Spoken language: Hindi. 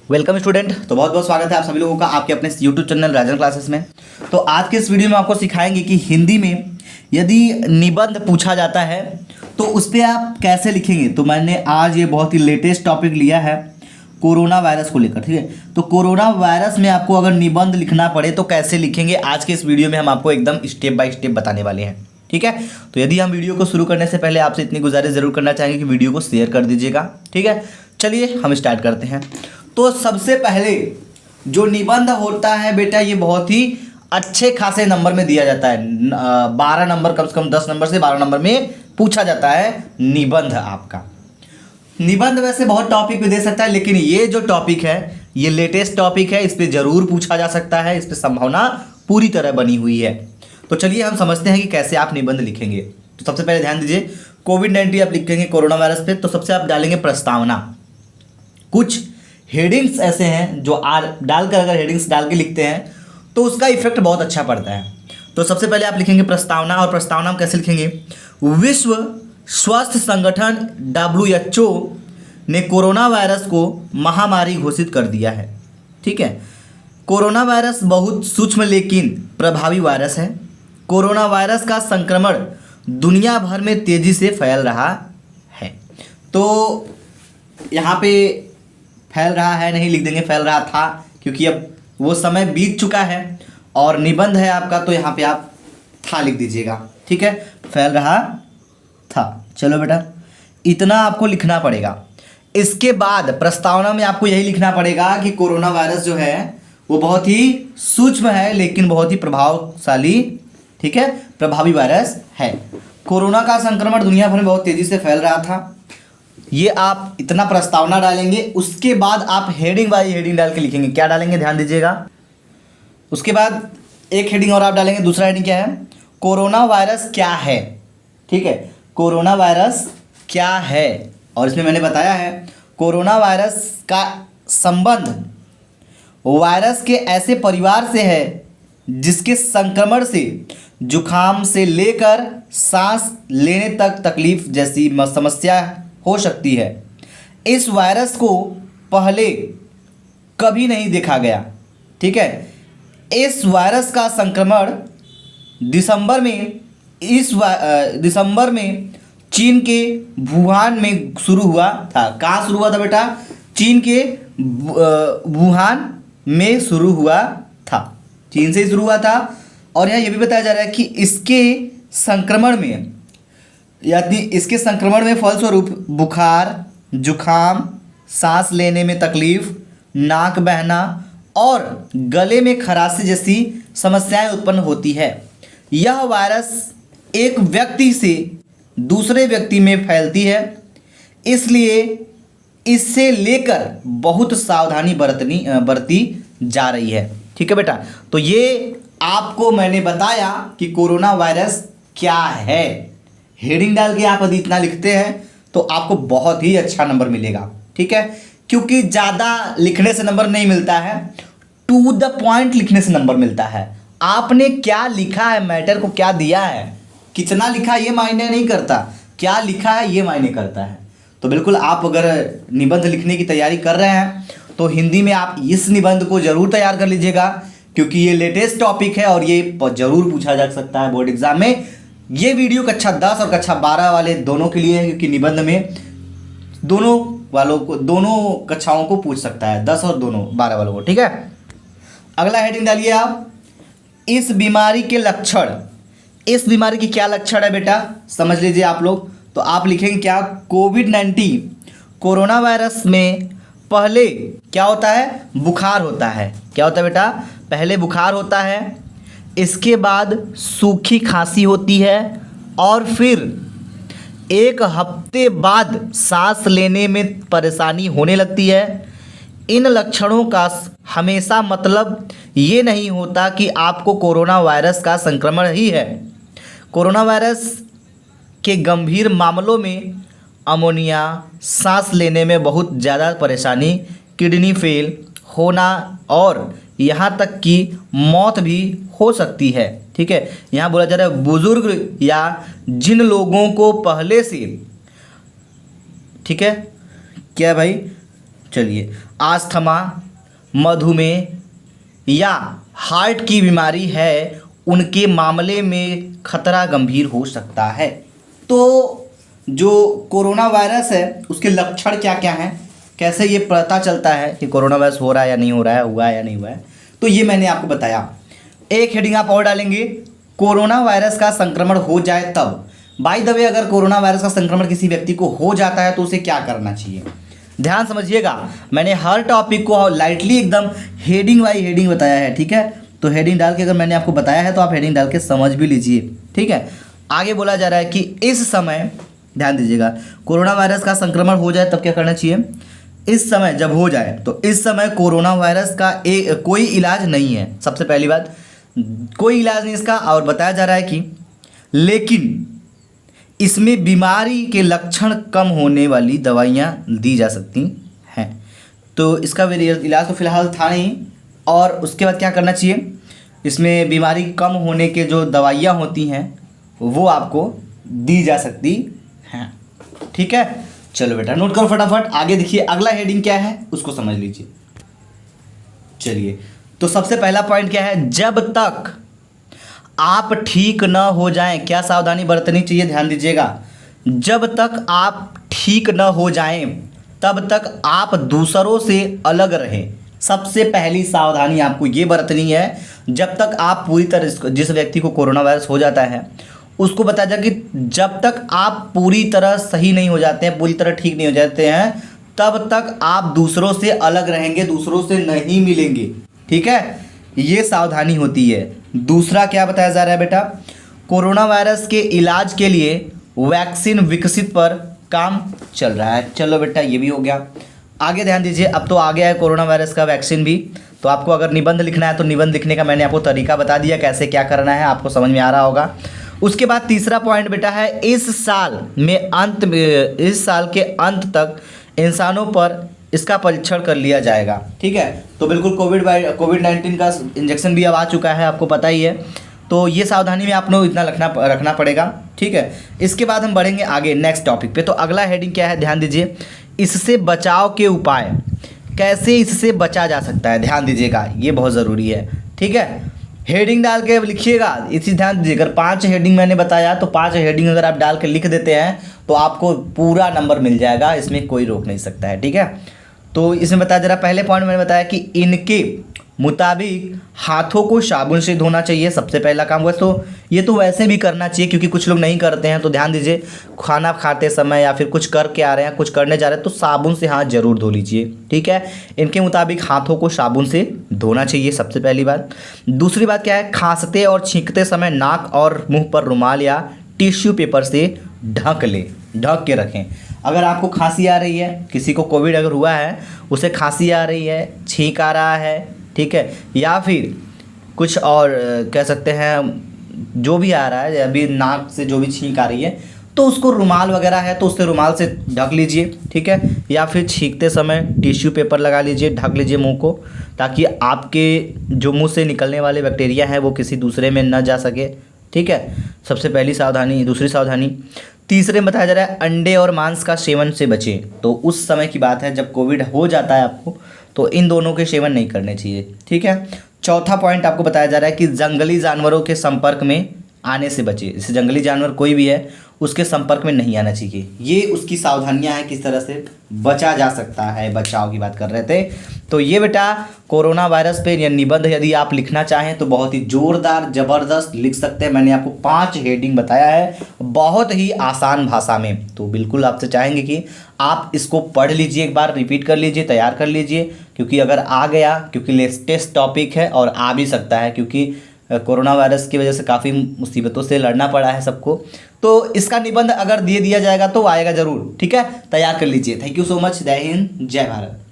Welcome student. तो बहुत बहुत स्वागत है आप सभी लोगों का आपके अपने यूट्यूब चैनल राजन क्लासेस में। तो आज के इस वीडियो में आपको सिखाएंगे कि हिंदी में यदि निबंध पूछा जाता है तो उस पर आप कैसे लिखेंगे। तो मैंने आज ये बहुत ही लेटेस्ट टॉपिक लिया है कोरोना वायरस को लेकर, ठीक है। तो कोरोना वायरस में आपको अगर निबंध लिखना पड़े तो कैसे लिखेंगे, आज के इस वीडियो में हम आपको एकदम स्टेप बाय स्टेप बताने वाले हैं, ठीक है। तो यदि हम वीडियो को शुरू करने से पहले आपसे इतनी गुजारिश जरूर करना चाहेंगे कि वीडियो को शेयर कर दीजिएगा, ठीक है। चलिए हम स्टार्ट करते हैं। तो सबसे पहले जो निबंध होता है बेटा, ये बहुत ही अच्छे खासे नंबर में दिया जाता है। 12 नंबर, कम से कम 10 नंबर से 12 नंबर में पूछा जाता है निबंध आपका। निबंध वैसे बहुत टॉपिक पे दे सकता है, लेकिन ये जो टॉपिक है ये लेटेस्ट टॉपिक है, इस पर जरूर पूछा जा सकता है, इस पर संभावना पूरी तरह बनी हुई है। तो चलिए हम समझते हैं कि कैसे आप निबंध लिखेंगे। तो सबसे पहले ध्यान दीजिए, कोविड-19 आप लिखेंगे कोरोना वायरस पे, तो सबसे आप डालेंगे प्रस्तावना। कुछ हेडिंग्स ऐसे हैं जो डालकर अगर हेडिंग्स डाल के लिखते हैं तो उसका इफेक्ट बहुत अच्छा पड़ता है। तो सबसे पहले आप लिखेंगे प्रस्तावना, और प्रस्तावना हम कैसे लिखेंगे। विश्व स्वास्थ्य संगठन WHO ने कोरोना वायरस को महामारी घोषित कर दिया है, ठीक है। कोरोना वायरस बहुत सूक्ष्म लेकिन प्रभावी वायरस है। कोरोना वायरस का संक्रमण दुनिया भर में तेजी से फैल रहा है। तो यहाँ पे फैल रहा है नहीं लिख देंगे, फैल रहा था, क्योंकि अब वो समय बीत चुका है और निबंध है आपका, तो यहाँ पे आप था लिख दीजिएगा, ठीक है। फैल रहा था। चलो बेटा, इतना आपको लिखना पड़ेगा। इसके बाद प्रस्तावना में आपको यही लिखना पड़ेगा कि कोरोना वायरस जो है वो बहुत ही सूक्ष्म है लेकिन बहुत ही प्रभावशाली, ठीक है, प्रभावी वायरस है। कोरोना का संक्रमण दुनिया भर में बहुत तेजी से फैल रहा था। ये आप इतना प्रस्तावना डालेंगे। उसके बाद आप हेडिंग बाई हेडिंग डाल के लिखेंगे। क्या डालेंगे, ध्यान दीजिएगा। उसके बाद एक हेडिंग और आप डालेंगे। दूसरा हेडिंग क्या है, कोरोना वायरस क्या है, ठीक है। कोरोना वायरस क्या है, और इसमें मैंने बताया है कोरोना वायरस का संबंध वायरस के ऐसे परिवार से है जिसके संक्रमण से जुखाम से लेकर सांस लेने तक तकलीफ जैसी समस्या हो सकती है। इस वायरस को पहले कभी नहीं देखा गया, ठीक है। इस वायरस का संक्रमण दिसंबर में चीन के वुहान में शुरू हुआ था। कहाँ शुरू हुआ था बेटा, चीन के वुहान में शुरू हुआ था, चीन से ही शुरू हुआ था। और यहाँ ये भी बताया जा रहा है कि इसके संक्रमण में फलस्वरूप बुखार, जुखाम, सांस लेने में तकलीफ, नाक बहना और गले में खराशी जैसी समस्याएं उत्पन्न होती है। यह वायरस एक व्यक्ति से दूसरे व्यक्ति में फैलती है, इसलिए इससे लेकर बहुत सावधानी बरती जा रही है, ठीक है बेटा। तो ये आपको मैंने बताया कि कोरोना वायरस क्या है। हेडिंग डाल के आप यदि इतना लिखते हैं तो आपको बहुत ही अच्छा नंबर मिलेगा, ठीक है। क्योंकि ज़्यादा लिखने से नंबर नहीं मिलता है, टू द पॉइंट लिखने से नंबर मिलता है। आपने क्या लिखा है, मैटर को क्या दिया है, कितना लिखा ये मायने नहीं करता, क्या लिखा है ये मायने करता है। तो बिल्कुल आप अगर निबंध लिखने की तैयारी कर रहे हैं तो हिंदी में आप इस निबंध को ज़रूर तैयार कर लीजिएगा, क्योंकि ये लेटेस्ट टॉपिक है और ये ज़रूर पूछा जा सकता है बोर्ड एग्जाम में। ये वीडियो कक्षा 10 और कक्षा 12 वाले दोनों के लिए है, क्योंकि निबंध में दोनों कक्षाओं को पूछ सकता है, 10 और 12 वालों को, ठीक है। अगला हेडिंग डालिए आप, इस बीमारी के लक्षण। इस बीमारी की क्या लक्षण है बेटा, समझ लीजिए आप लोग। तो आप लिखेंगे क्या, कोविड-19 कोरोना वायरस में पहले क्या होता है, बुखार होता है। क्या होता है बेटा, पहले बुखार होता है, इसके बाद सूखी खांसी होती है और फिर 1 हफ्ते बाद सांस लेने में परेशानी होने लगती है। इन लक्षणों का हमेशा मतलब ये नहीं होता कि आपको कोरोना वायरस का संक्रमण ही है। कोरोना वायरस के गंभीर मामलों में अमोनिया, सांस लेने में बहुत ज़्यादा परेशानी, किडनी फेल होना और यहाँ तक कि मौत भी हो सकती है, ठीक है। यहाँ बोला जा रहा है बुजुर्ग या जिन लोगों को पहले से, ठीक है, क्या भाई, चलिए, आस्थमा, मधुमेह या हार्ट की बीमारी है, उनके मामले में खतरा गंभीर हो सकता है। तो जो कोरोना वायरस है उसके लक्षण क्या क्या हैं, कैसे ये पता चलता है कि कोरोना वायरस हो रहा है या नहीं हो रहा है, हुआ है या नहीं हुआ है, तो ये मैंने आपको बताया। एक हेडिंग आप और डालेंगे, कोरोना वायरस का संक्रमण हो जाए तब। बाय द वे, अगर कोरोना वायरस का संक्रमण किसी व्यक्ति को हो जाता है तो उसे क्या करना चाहिए, ध्यान समझिएगा। मैंने हर टॉपिक को लाइटली एकदम हेडिंग बाई हेडिंग बताया है, ठीक है। तो हेडिंग डाल के अगर मैंने आपको बताया है तो आप हेडिंग डाल के समझ भी लीजिए, ठीक है। आगे बोला जा रहा है कि इस समय, ध्यान दीजिएगा, कोरोना वायरस का संक्रमण हो जाए तब क्या करना चाहिए। इस समय जब हो जाए तो इस समय कोरोना वायरस का कोई इलाज नहीं है। सबसे पहली बात, कोई इलाज नहीं इसका, और बताया जा रहा है कि लेकिन इसमें बीमारी के लक्षण कम होने वाली दवाइयाँ दी जा सकती हैं। तो इसका इलाज तो फिलहाल था नहीं, और उसके बाद क्या करना चाहिए, इसमें बीमारी कम होने के जो दवाइयाँ होती हैं वो आपको दी जा सकती हैं, ठीक है। चलो बेटा नोट करो फटाफट, आगे देखिए अगला हेडिंग क्या है उसको समझ लीजिए। चलिए, तो सबसे पहला पॉइंट क्या है, जब तक आप ठीक न हो जाएं क्या सावधानी बरतनी चाहिए, ध्यान दीजिएगा। जब तक आप ठीक न हो जाएं तब तक आप दूसरों से अलग रहें। सबसे पहली सावधानी आपको ये बरतनी है, जब तक आप पूरी तरह, जिस व्यक्ति को कोरोना वायरस हो जाता है उसको बताया जाए कि जब तक आप पूरी तरह सही नहीं हो जाते हैं, पूरी तरह ठीक नहीं हो जाते हैं, तब तक आप दूसरों से अलग रहेंगे, दूसरों से नहीं मिलेंगे, ठीक है। ये सावधानी होती है। दूसरा क्या बताया जा रहा है बेटा, कोरोना वायरस के इलाज के लिए वैक्सीन विकसित पर काम चल रहा है। चलो बेटा ये भी हो गया। आगे ध्यान दीजिए, अब तो आ गया है कोरोना वायरस का वैक्सीन भी। तो आपको अगर निबंध लिखना है तो निबंध लिखने का मैंने आपको तरीका बता दिया, कैसे क्या करना है, आपको समझ में आ रहा होगा। उसके बाद तीसरा पॉइंट बेटा है, इस साल के अंत तक इंसानों पर इसका परीक्षण कर लिया जाएगा, ठीक है। तो बिल्कुल कोविड-19 का इंजेक्शन भी अब आ चुका है, आपको पता ही है। तो ये सावधानी में आप लोग इतना रखना पड़ेगा, ठीक है। इसके बाद हम बढ़ेंगे आगे नेक्स्ट टॉपिक पे। तो अगला हेडिंग क्या है, ध्यान दीजिए, इससे बचाव के उपाय, कैसे इससे बचा जा सकता है, ध्यान दीजिएगा, ये बहुत ज़रूरी है, ठीक है। हेडिंग डाल के लिखिएगा, इसी ध्यान दीजिए। अगर 5 हेडिंग मैंने बताया तो 5 हेडिंग अगर आप डाल के लिख देते हैं तो आपको पूरा नंबर मिल जाएगा, इसमें कोई रोक नहीं सकता है, ठीक है। तो इसमें बताया जा रहा, पहले पॉइंट मैंने बताया कि इनके मुताबिक हाथों को साबुन से धोना चाहिए, सबसे पहला काम। वैसे तो ये तो वैसे भी करना चाहिए क्योंकि कुछ लोग नहीं करते हैं। तो ध्यान दीजिए, खाना खाते समय या फिर कुछ करके आ रहे हैं, कुछ करने जा रहे हैं, तो साबुन से हाथ जरूर धो लीजिए, ठीक है। इनके मुताबिक हाथों को साबुन से धोना चाहिए, सबसे पहली बात। दूसरी बात क्या है, खांसते और छींकते समय नाक और मुंह पर रुमाल या टिश्यू पेपर से ढक के रखें। अगर आपको खांसी आ रही है, किसी को कोविड अगर हुआ है, उसे खांसी आ रही है, छींक आ रहा है, ठीक है, या फिर कुछ और कह सकते हैं जो भी आ रहा है, अभी नाक से जो भी छींक आ रही है, तो उसको रुमाल वगैरह है तो उससे रुमाल से ढक लीजिए, ठीक है। या फिर छींकते समय टिश्यू पेपर लगा लीजिए, ढक लीजिए मुंह को, ताकि आपके जो मुंह से निकलने वाले बैक्टीरिया हैं वो किसी दूसरे में न जा सके, ठीक है। सबसे पहली सावधानी। दूसरी सावधानी, तीसरे में बताया जा रहा है, अंडे और मांस का सेवन से बचें। तो उस समय की बात है जब कोविड हो जाता है आपको, तो इन दोनों के सेवन नहीं करने चाहिए, ठीक है। चौथा पॉइंट आपको बताया जा रहा है कि जंगली जानवरों के संपर्क में आने से बचे। जैसे जंगली जानवर कोई भी है उसके संपर्क में नहीं आना चाहिए। ये उसकी सावधानियां हैं, किस तरह से बचा जा सकता है, बचाव की बात कर रहे थे। तो ये बेटा कोरोना वायरस पे यह निबंध यदि आप लिखना चाहें तो बहुत ही जोरदार ज़बरदस्त लिख सकते हैं। मैंने आपको 5 हेडिंग बताया है बहुत ही आसान भाषा में। तो बिल्कुल आपसे चाहेंगे कि आप इसको पढ़ लीजिए, एक बार रिपीट कर लीजिए, तैयार कर लीजिए, क्योंकि अगर आ गया, क्योंकि लेटेस्ट टॉपिक है और आ भी सकता है, क्योंकि कोरोना वायरस की वजह से काफ़ी मुसीबतों से लड़ना पड़ा है सबको। तो इसका निबंध अगर दे दिया जाएगा तो आएगा ज़रूर, ठीक है। तैयार कर लीजिए। Thank you so much. जय हिंद, जय भारत।